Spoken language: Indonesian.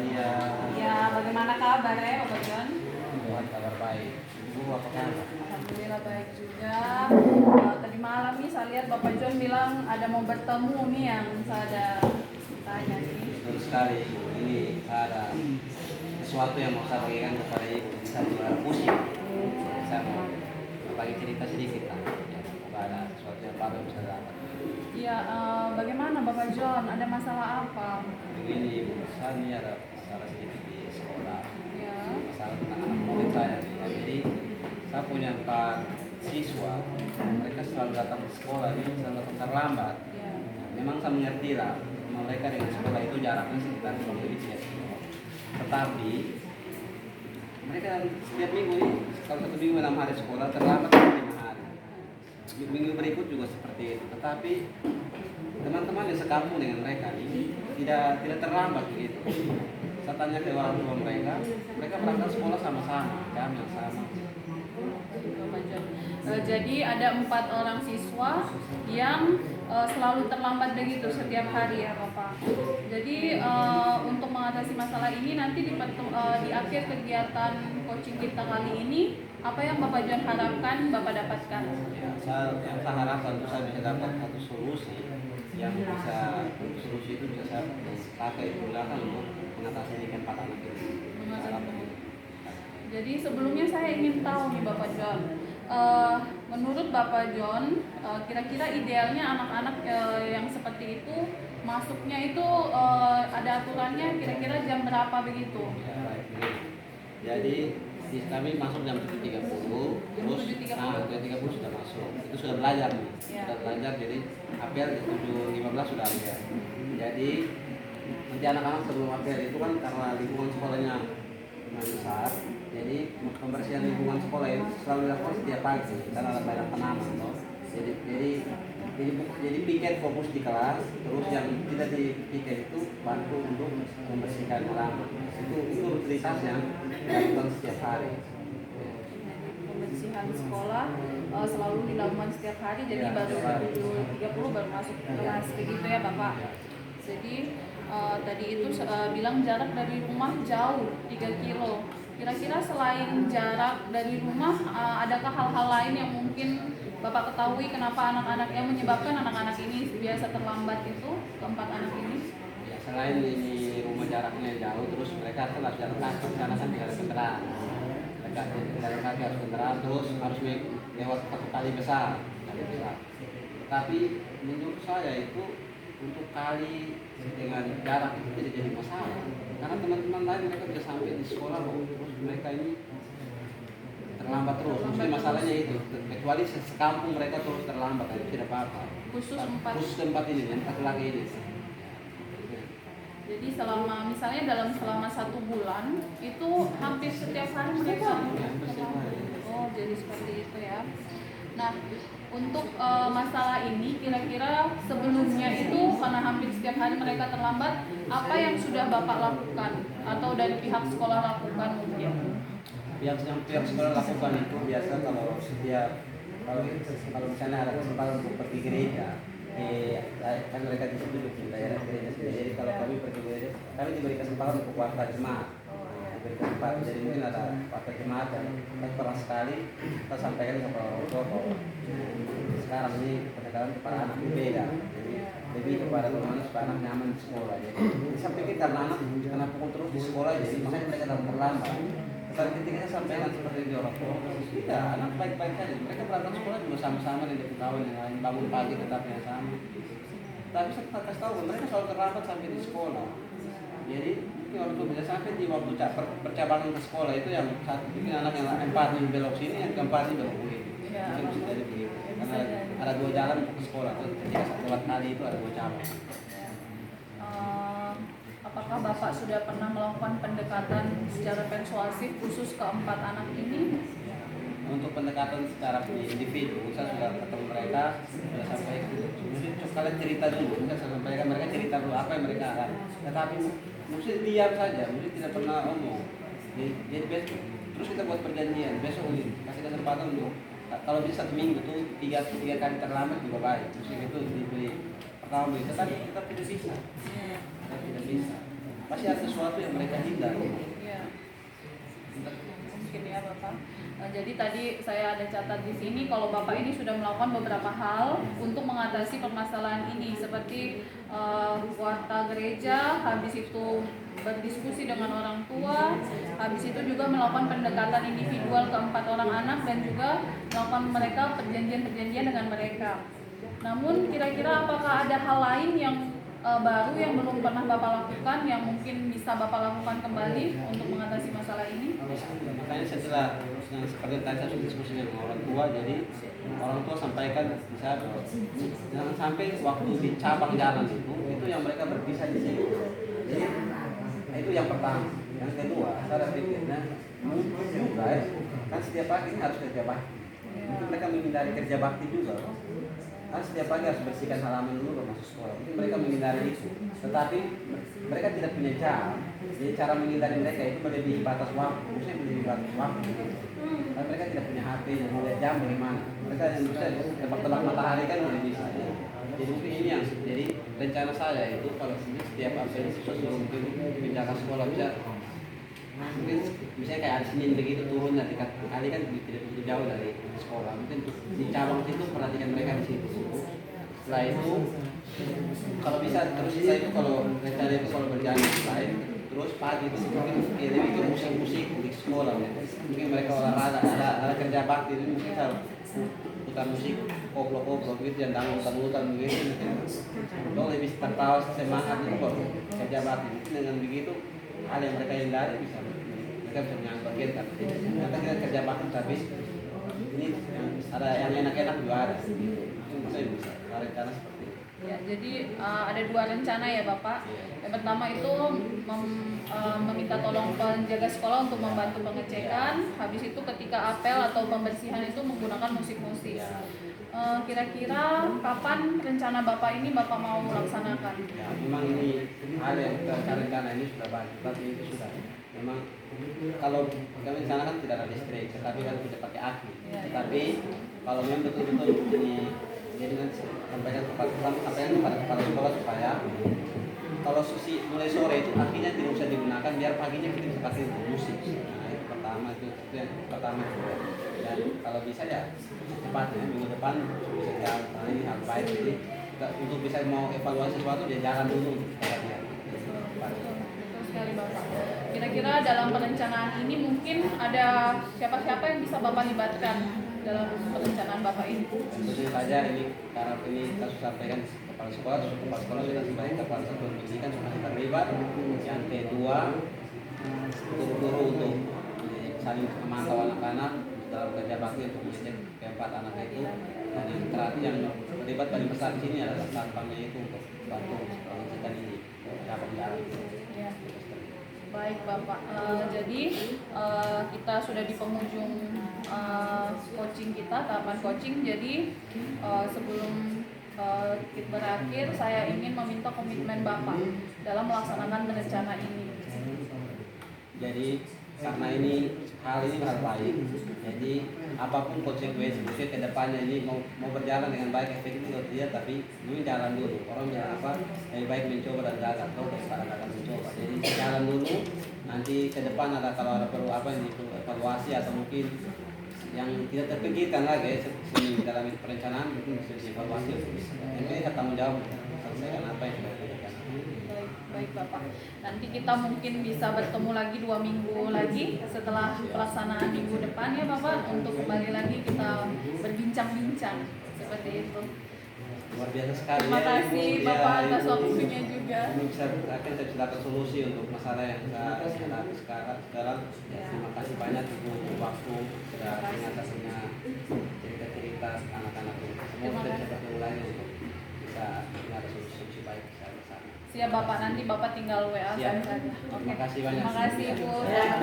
dia. Ya, bagaimana kabar ya Bapak John? Tuhan kabar baik. Ibu apa kabar? Alhamdulillah baik juga. Tadi malam nih saya lihat Bapak John bilang ada mau bertemu nih yang saya ada tanya nih. Betul sekali. Ini ada sesuatu yang mau saya bagikan kepada ibu. Saya juga pusing. Saya mau bagi cerita sedikit lah. Ya, semoga ada sesuatu yang baru yang bisa dapat. Ya, bagaimana Bapak John? Ada masalah apa? Begini ibu, saya ini ada masalah sedikit di sekolah. Ya. Masalah tentang anak murid saya. Ya, jadi saya punya 4 siswa. Mereka selalu datang ke sekolah ini selalu datang terlambat. Ya. Memang saya mengerti lah, mereka dengan sekolah itu jaraknya sekitar 2 menit ya. Tetapi mereka setiap minggu ini, kalau 1 minggu 6 hari sekolah terlambat 5 hari. Minggu berikut juga seperti itu. Tetapi teman-teman yang sekampung dengan mereka ini tidak terlambat begitu. Saya tanya ke orang tua mereka berangkat sekolah sama-sama, jam yang sama. Bapak John. Jadi ada 4 orang siswa yang selalu terlambat begitu setiap hari ya Bapak. Jadi untuk mengatasi masalah ini nanti di akhir kegiatan coaching kita kali ini, apa yang Bapak John harapkan Bapak dapatkan? Ya, saya harapkan saya bisa dapat satu solusi solusi itu bisa saya pakai gunakan untuk mengatasi ini 4 anak ini. Jadi sebelumnya saya ingin tahu nih Bapak John, menurut Bapak John, kira-kira idealnya anak-anak yang seperti itu masuknya itu ada aturannya kira-kira jam berapa begitu? Ya, baik. Jadi kami masuk jam 7.30, terus 7.30 sudah masuk. Itu sudah belajar nih, sudah belajar. Jadi apel jam 7.15 sudah apel. Jadi nanti anak-anak sebelum apel itu kan karena lingkungan sekolahnya besar, jadi pembersihan lingkungan sekolah itu selalu dilakukan setiap pagi karena ada banyak tanaman, toh. Jadi piket fokus di kelas, terus yang tidak di piket itu bantu untuk membersihkan halaman. Itu rutinitasnya dilakukan setiap hari. Pembersihan sekolah selalu dilakukan setiap hari, jadi Ya, baru 7.30 baru masuk kelas begitu ya Bapak. Jadi tadi itu bilang jarak dari rumah jauh 3 kilo. Kira-kira selain jarak dari rumah, adakah hal-hal lain yang mungkin Bapak ketahui kenapa yang menyebabkan anak-anak ini biasa terlambat itu, keempat anak ini? Ya, selain ini rumah jaraknya jauh, terus mereka harus jalan kaki karena kan tidak ada kendaraan. Mereka jalan kaki harus kendaraan, terus harus lewat satu kali besar. Tapi menurut saya itu untuk kali dengan jarak itu tidak jadi masalah. Karena teman-teman lain mereka bisa sampai di sekolah loh, terus mereka ini terlambat terus. Mesti masalahnya itu, kecuali sekampung mereka terus terlambat, itu tidak apa-apa. Khusus tempat ini, yang laki-laki ini. Jadi misalnya selama 1 bulan itu hampir setiap hari mereka. Oh, jadi seperti itu ya. Nah, untuk masalah ini kira-kira sebelumnya itu karena hampir setiap hari mereka terlambat, apa yang sudah Bapak lakukan atau dari pihak sekolah lakukan mungkin? Yang pihak sekolah lakukan itu biasa kalau misalnya ada kesempatan untuk pergi gereja, kan mereka di situ di daerah gereja. Jadi kalau kami pergi gereja, kami diberi kesempatan untuk warta jemaat. Diberi kesempatan, jadi mungkin ada warta jemaat dan pernah sekali kita sampaikan kepada orang tua bahwa sekarang ini pendekatan kepada anak beda. Jadi lebih kepada bagaimana supaya anak nyaman di sekolah. Jadi disampaikan karena pukul terus di sekolah, jadi makanya mereka datang terlambat. Tetapi ketika saya sampaikan seperti di orang tua, tidak, anak baik-baik saja. Mereka berangkat sekolah juga sama-sama dengan kawan yang lain, bangun pagi tetap yang sama. Tapi saya kasih tahu mereka selalu terlambat sampai di sekolah. Jadi ini orang tua bisa sampai di waktu percabangan ke sekolah itu yang satu ini anak yang 4 ini belok sini, yang keempat ini belok begitu. Mungkin bisa jadi begitu. Karena ada 2 jalan ke sekolah. Ketika lewat kali itu ada 2 cabang. Apakah Bapak sudah pernah melakukan pendekatan secara persuasif khusus ke 4 anak ini? Untuk pendekatan secara individu, saya sudah ketemu mereka, sudah sampaikan. Mungkin kalian cerita dulu, saya sampaikan mereka cerita dulu apa yang mereka alami. Tetapi mesti diam saja, mesti tidak pernah omong. Jadi besok, terus kita buat perjanjian, besok ini kasih kesempatan untuk kalau bisa 1 minggu tuh 3 kali terlambat juga baik. Mesti itu diberi pertama, tetapi kita tidak bisa. Kita tidak bisa. pasti ada sesuatu yang mereka hindari. Iya. Mungkin ya Bapak. Jadi tadi saya ada catat di sini kalau Bapak ini sudah melakukan beberapa hal untuk mengatasi permasalahan ini, seperti warta gereja, habis itu berdiskusi dengan orang tua, habis itu juga melakukan pendekatan individual ke 4 orang anak dan juga melakukan mereka perjanjian-perjanjian dengan mereka. Namun kira-kira apakah ada hal lain yang baru yang belum pernah Bapak lakukan yang mungkin bisa Bapak lakukan kembali untuk mengatasi masalah ini? Makanya setelah yang seperti tadi saya sudah diskusi dengan orang tua, jadi orang tua sampaikan bisa jangan sampai waktu di cabang jalan itu yang mereka berpisah di sini. Jadi itu yang pertama. Yang kedua, saya pikirnya mungkin juga kan setiap pagi harus kerja bakti. Mungkin mereka menghindari kerja bakti juga. Kan setiap pagi harus bersihkan halaman dulu baru masuk sekolah. Mungkin mereka menghindari itu. Tetapi mereka tidak punya cara. Jadi cara menghindari mereka itu melebihi batas waktu. Maksudnya melebihi batas waktu. Karena mereka tidak punya HP yang melihat jam bagaimana. Mereka yang bisa tebak-tebak matahari kan udah bisa. Ya. Jadi mungkin ini yang jadi rencana saya itu kalau setiap absen siswa suruh mungkin pindah sekolah bisa. Mungkin misalnya kayak hari Senin begitu turun nanti kali kan tidak begitu jauh dari sekolah, mungkin di cabang itu perhatikan mereka di situ. Setelah itu kalau bisa terus saya itu kalau rencana itu kalau berjalan lain terus pagi itu mungkin lebih ke musik-musik di sekolah ya. Mungkin mereka olahraga ada kerja bakti itu mungkin bisa putar musik koplo-koplo gitu dan dangdutan begitu dong lebih tertawa semangat itu kok kerja bakti dengan begitu hal yang mereka hindari bisa mereka bisa menyampaikan kan kita kerja bakti tapi ini ada yang enak-enak juga ada itu saya bisa rencana seperti itu. Ya, jadi ada 2 rencana ya Bapak. Yang pertama itu meminta tolong penjaga sekolah untuk membantu pengecekan. Habis itu ketika apel atau pembersihan itu menggunakan musik-musik. Kira-kira kapan rencana Bapak ini Bapak mau laksanakan? Ya, memang ini hal yang rencana ini sudah bagus, tapi itu sudah memang kalau kami di sana kan tidak ada listrik, tetapi kan tidak pakai aki. Tetapi kalau memang betul-betul ini jadi nanti sampaikan kepada kepala sekolah supaya kalau mulai sore itu akinya tidak usah digunakan biar paginya kita bisa pakai musik. Nah itu pertama itu yang pertama dan kalau bisa ya cepatnya minggu depan bisa jalan karena ini hal baik jadi untuk bisa mau evaluasi sesuatu dia jalan dulu supaya dia Betul sekali Bapak. Kira-kira dalam perencanaan ini mungkin ada siapa-siapa yang bisa Bapak libatkan dalam perencanaan Bapak ini? Tentu saja ini karena ini kita sudah sampaikan kepala sekolah sudah sampaikan kepala satuan pendidikan sudah terlibat. Yang kedua guru untuk saling memantau anak-anak dalam kerja bakti untuk mengecek keempat anak itu. Dan yang terakhir yang terlibat paling besar di sini adalah satpamnya itu untuk bantu mengecekkan ini dapat jalan. Ya. Baik Bapak, jadi kita sudah di penghujung coaching kita, tahapan coaching. Jadi sebelum kita berakhir, saya ingin meminta komitmen Bapak dalam melaksanakan rencana ini. Jadi karena ini hal baik, jadi apapun konsekuensi ke depannya ini mau berjalan dengan baik efektif atau tidak, tapi ini jalan dulu. Orang bilang apa? Lebih baik mencoba dan gagal atau daripada gagal mencoba. Jadi jalan dulu. Nanti ke depan kalau ada perlu apa yang evaluasi atau mungkin yang tidak terpikirkan lagi dalam perencanaan mungkin bisa dievaluasi. Yang ini tanggung jawab selesaikan apa yang sudah dilakukan. Baik Bapak, nanti kita mungkin bisa bertemu lagi 2 minggu lagi setelah pelaksanaan minggu depan ya Bapak, untuk kembali lagi kita berbincang-bincang seperti itu. Luar biasa sekali. Terima kasih Bapak atas waktunya juga. Ini bisa dapat solusi untuk masalah yang kita hadapi sekarang. Terima kasih banyak untuk waktu sudah mengatasinya cerita-cerita anak-anak ini. Semua kita bisa bertemu lagi untuk bisa ada solusi baik bersama. Siap Bapak, nanti Bapak tinggal WA Siap. saja. Terima kasih banyak. Terima kasih Bu.